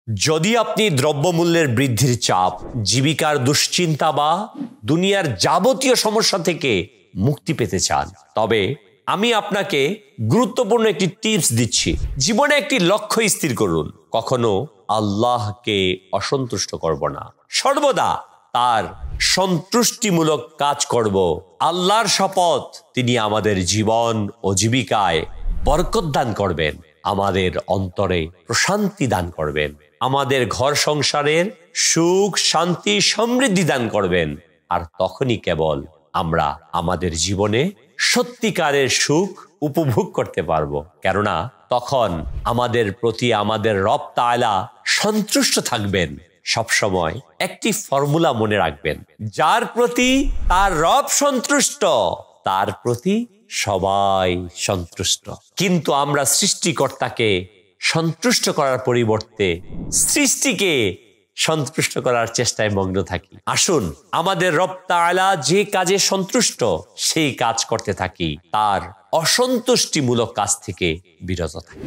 যদি আপনি দ্রব্যমূল্যের বৃদ্ধির চাপ, জীবিকার দুশ্চিন্তা বা দুনিয়ার যাবতীয় সমস্যা থেকে মুক্তি পেতে চান, তবে আমি আপনাকে গুরুত্বপূর্ণ একটি টিপস দিচ্ছি। জীবনে একটি লক্ষ্য স্থির করুন। কখনো আল্লাহকে অসন্তুষ্ট করব না, সর্বদা তার সন্তুষ্টিমূলক কাজ করব। আল্লাহর শপথ, তিনি আমাদের জীবন ও জীবিকায় বরকত দান করবেন, আমাদের অন্তরে প্রশান্তি দান করবেন, আমাদের ঘর সংসারের সুখ শান্তি সমৃদ্ধি দান করবেন। আর তখনই কেবল আমরা আমাদের জীবনে সত্যিকারের সুখ উপভোগ করতে পারবো, কেননা তখন আমাদের প্রতি আমাদের রব তাআলা সন্তুষ্ট থাকবেন। সবসময় একটি ফর্মুলা মনে রাখবেন, যার প্রতি তার রব সন্তুষ্ট, তার প্রতি সবাই সন্তুষ্ট। কিন্তু আমরা সৃষ্টিকর্তাকে সন্তুষ্ট করার পরিবর্তে সৃষ্টিকে সন্তুষ্ট করার চেষ্টায় মগ্ন থাকি। আসুন আমাদের রব তাআলা যে কাজে সন্তুষ্ট সেই কাজ করতে থাকি, তার অসন্তুষ্টিমূলক কাজ থেকে বিরত থাকি।